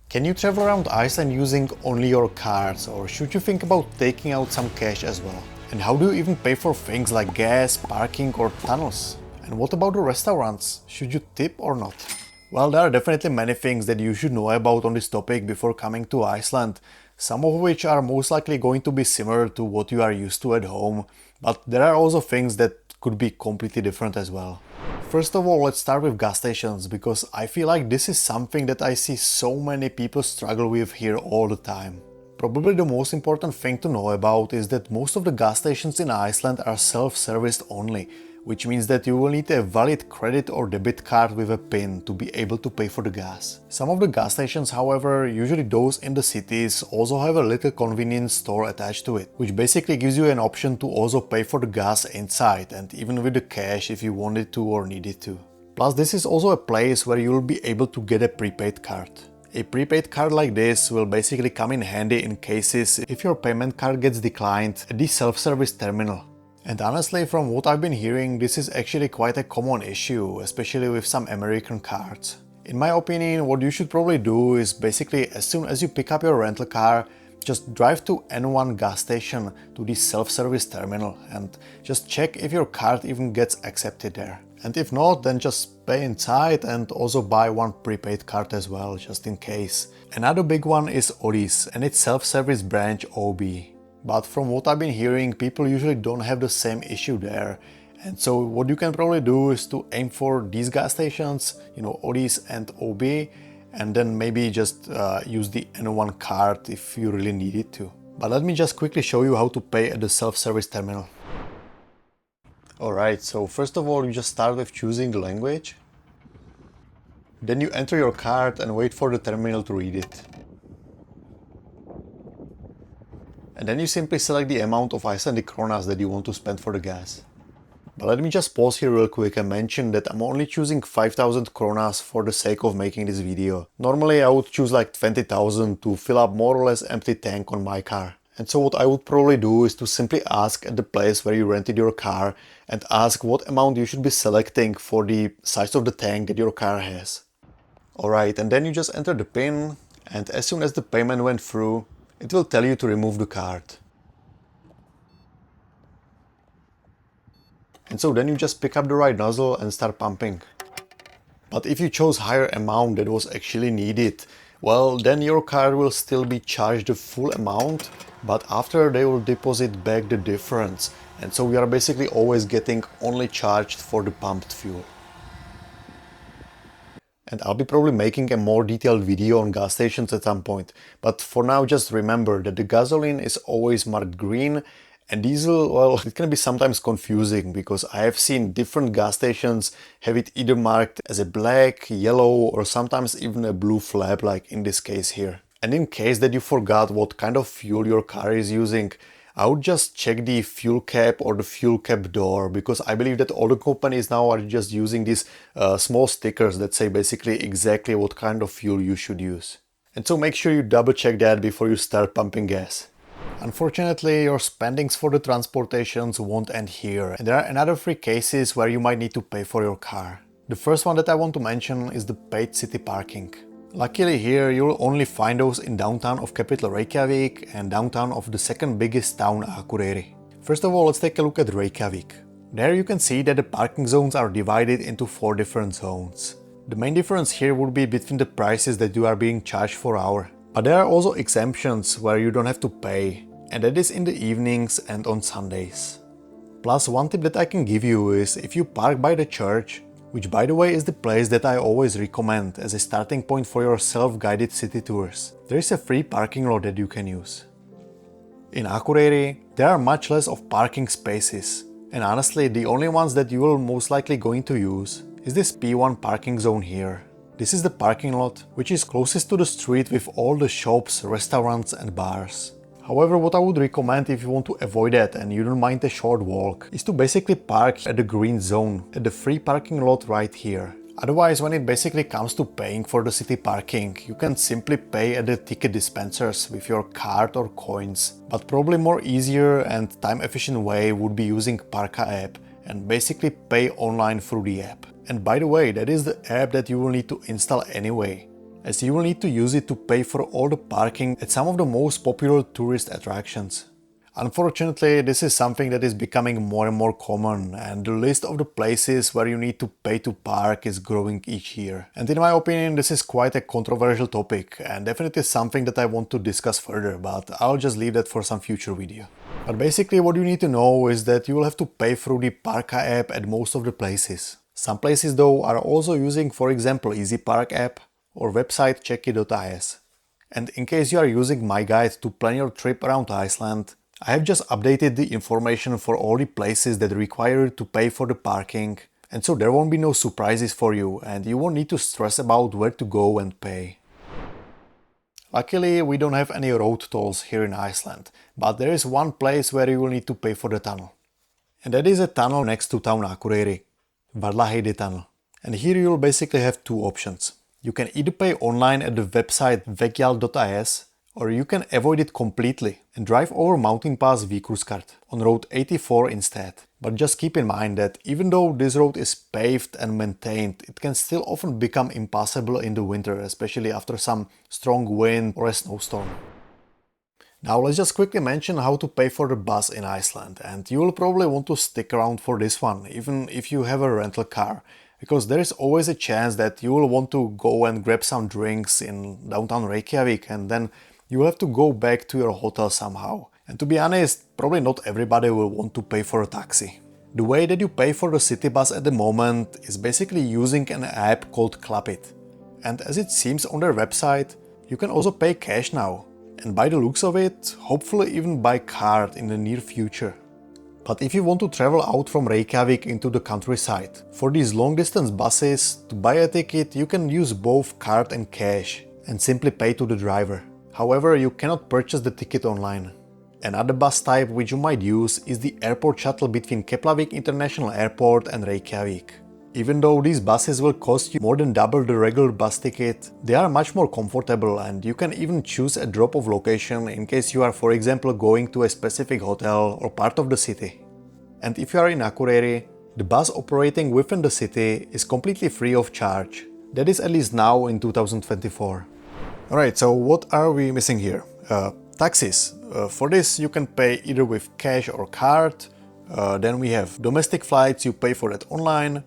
Can you travel around Iceland using only your cards, or should you think about taking out some cash as well? And how do you even pay for things like gas, parking or tunnels? And what about the restaurants? Should you tip or not? Well, there are definitely many things that you should know about on this topic before coming to Iceland, some of which are most likely going to be similar to what you are used to at home, but there are also things that could be completely different as well. First of all, let's start with gas stations, because I feel like this is something that I see so many people struggle with here all the time. Probably the most important thing to know about is that most of the gas stations in Iceland are self-serviced only, which means that you will need a valid credit or debit card with a PIN to be able to pay for the gas. Some of the gas stations, however, usually those in the cities, also have a little convenience store attached to it, which basically gives you an option to also pay for the gas inside and even with the cash if you wanted to or needed to. Plus, this is also a place where you will be able to get a prepaid card. A prepaid card like this will basically come in handy in cases if your payment card gets declined at the self-service terminal. And honestly, from what I've been hearing, this is actually quite a common issue, especially with some American cards. In my opinion, what you should probably do is basically, as soon as you pick up your rental car, just drive to N1 gas station to the self-service terminal and just check if your card even gets accepted there. And if not, then just pay inside and also buy one prepaid card as well, just in case. Another big one is Odis and its self-service branch OB. But from what I've been hearing, people usually don't have the same issue there. And so what you can probably do is to aim for these gas stations, Odis and OB, and then maybe just use the N1 card if you really need it to. But let me just quickly show you how to pay at the self-service terminal. Alright, so first of all you just start with choosing the language. Then you enter your card and wait for the terminal to read it. And then you simply select the amount of Icelandic kronas that you want to spend for the gas. But let me just pause here real quick and mention that I'm only choosing 5,000 kronas for the sake of making this video. Normally I would choose like 20,000 to fill up more or less empty tank on my car. And so what I would probably do is to simply ask at the place where you rented your car and ask what amount you should be selecting for the size of the tank that your car has. Alright, and then you just enter the PIN, and as soon as the payment went through, it will tell you to remove the card. And so then you just pick up the right nozzle and start pumping. But if you chose higher amount that was actually needed, well, then your card will still be charged the full amount, but after they will deposit back the difference. And so we are basically always getting only charged for the pumped fuel. And I'll be probably making a more detailed video on gas stations at some point. But for now, just remember that the gasoline is always marked green, and diesel, well, it can be sometimes confusing because I have seen different gas stations have it either marked as a black, yellow, or sometimes even a blue flag, like in this case here. And in case that you forgot what kind of fuel your car is using, I would just check the fuel cap or the fuel cap door, because I believe that all the companies now are just using these small stickers that say basically exactly what kind of fuel you should use. And so make sure you double check that before you start pumping gas. Unfortunately, your spendings for the transportations won't end here, and there are another 3 cases where you might need to pay for your car. The first one that I want to mention is the paid city parking. Luckily here you'll only find those in downtown of capital Reykjavik and downtown of the second biggest town Akureyri. First of all, let's take a look at Reykjavik. There you can see that the parking zones are divided into 4 different zones. The main difference here would be between the prices that you are being charged per hour. But there are also exemptions where you don't have to pay, and that is in the evenings and on Sundays. Plus, one tip that I can give you is if you park by the church, which by the way is the place that I always recommend as a starting point for your self-guided city tours, there is a free parking lot that you can use. In Akureyri, there are much less of parking spaces, and honestly the only ones that you will most likely going to use is this P1 parking zone here. This is the parking lot which is closest to the street with all the shops, restaurants and bars. However, what I would recommend if you want to avoid that and you don't mind a short walk is to basically park at the green zone, at the free parking lot right here. Otherwise, when it basically comes to paying for the city parking, you can simply pay at the ticket dispensers with your card or coins. But probably more easier and time efficient way would be using Parka App and basically pay online through the app. And by the way, that is the app that you will need to install anyway. as you will need to use it to pay for all the parking at some of the most popular tourist attractions. Unfortunately, this is something that is becoming more and more common, and the list of the places where you need to pay to park is growing each year. And in my opinion, this is quite a controversial topic and definitely something that I want to discuss further, but I'll just leave that for some future video. But basically what you need to know is that you will have to pay through the Parka app at most of the places. Some places though are also using, for example, Parka App or website checky.is. And in case you are using my guide to plan your trip around Iceland, I have just updated the information for all the places that require you to pay for the parking, and so there won't be no surprises for you and you won't need to stress about where to go and pay. Luckily, we don't have any road tolls here in Iceland, but there is one place where you will need to pay for the tunnel. And that is a tunnel next to town Akureyri, Vallaheidi tunnel. And here you will basically have two options. You can either pay online at the website vegjal.is, or you can avoid it completely and drive over mountain pass Víkurskarð on road 84 instead. But just keep in mind that even though this road is paved and maintained, it can still often become impassable in the winter, especially after some strong wind or a snowstorm. Now let's just quickly mention how to pay for the bus in Iceland, and you will probably want to stick around for this one, even if you have a rental car, because there is always a chance that you will want to go and grab some drinks in downtown Reykjavik and then you will have to go back to your hotel somehow. And to be honest, probably not everybody will want to pay for a taxi. The way that you pay for the city bus at the moment is basically using an app called Klappit. And as it seems on their website, you can also pay cash now. And by the looks of it, hopefully even by card in the near future. But if you want to travel out from Reykjavik into the countryside, for these long distance buses, to buy a ticket you can use both card and cash and simply pay to the driver. However, you cannot purchase the ticket online. Another bus type which you might use is the airport shuttle between Keflavik International Airport and Reykjavik. Even though these buses will cost you more than double the regular bus ticket, they are much more comfortable and you can even choose a drop-off location in case you are, for example, going to a specific hotel or part of the city. And if you are in Akureyri, the bus operating within the city is completely free of charge. That is at least now in 2024. Alright, so what are we missing here? Taxis. For this you can pay either with cash or card. Then we have domestic flights, you pay for that online.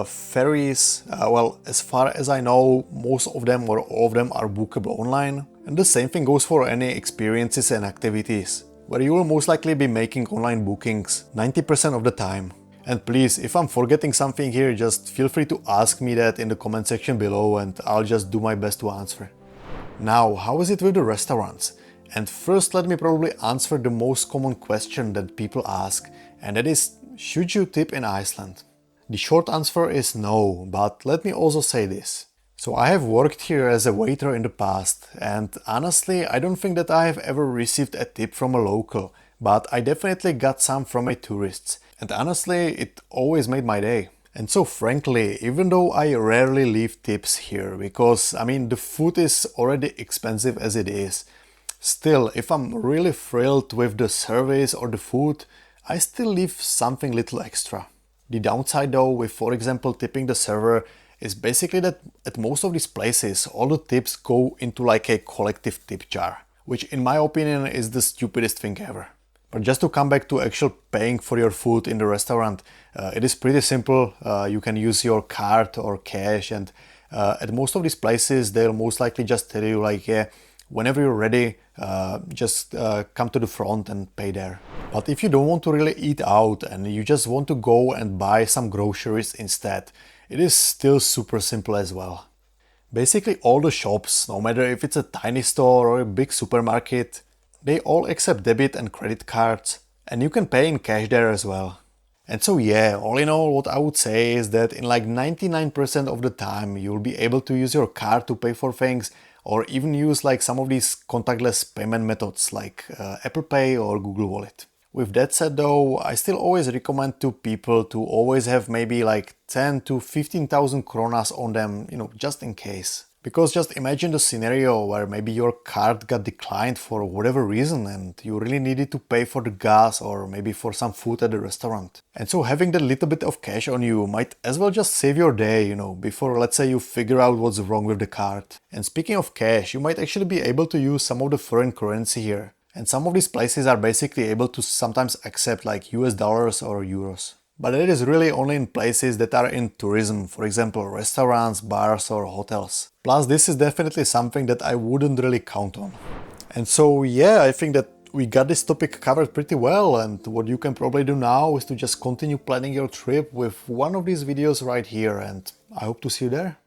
Ferries, well, as far as I know, most of them or all of them are bookable online. And the same thing goes for any experiences and activities, where you will most likely be making online bookings 90% of the time. And please, if I'm forgetting something here, just feel free to ask me that in the comment section below and I'll just do my best to answer. Now, how is it with the restaurants? And first let me probably answer the most common question that people ask, and that is, should you tip in Iceland? The short answer is no, but let me also say this. So I have worked here as a waiter in the past, and honestly I don't think that I have ever received a tip from a local, but I definitely got some from a tourists, and honestly it always made my day. And so frankly, even though I rarely leave tips here, because I mean the food is already expensive as it is, still if I'm really thrilled with the service or the food, I still leave something little extra. The downside though with, for example, tipping the server is basically that at most of these places all the tips go into like a collective tip jar, which in my opinion is the stupidest thing ever. But just to come back to actual paying for your food in the restaurant, it is pretty simple. You can use your card or cash, and at most of these places they'll most likely just tell you like, yeah, whenever you're ready, just come to the front and pay there. But if you don't want to really eat out and you just want to go and buy some groceries instead, it is still super simple as well. Basically all the shops, no matter if it's a tiny store or a big supermarket, they all accept debit and credit cards, and you can pay in cash there as well. And so yeah, all in all, what I would say is that in like 99% of the time you'll be able to use your card to pay for things, or even use like some of these contactless payment methods like ApplePay or GoogleWallet. With that said though, I still always recommend to people to always have maybe like 10 to 15,000 kronas on them, just in case. Because just imagine the scenario where maybe your card got declined for whatever reason and you really needed to pay for the gas or maybe for some food at the restaurant. And so having that little bit of cash on you might as well just save your day, before let's say you figure out what's wrong with the card. And speaking of cash, you might actually be able to use some of the foreign currency here. And some of these places are basically able to sometimes accept like US dollars or euros. But it is really only in places that are in tourism, for example restaurants, bars or hotels. Plus this is definitely something that I wouldn't really count on. And so yeah, I think that we got this topic covered pretty well, and what you can probably do now is to just continue planning your trip with one of these videos right here, and I hope to see you there.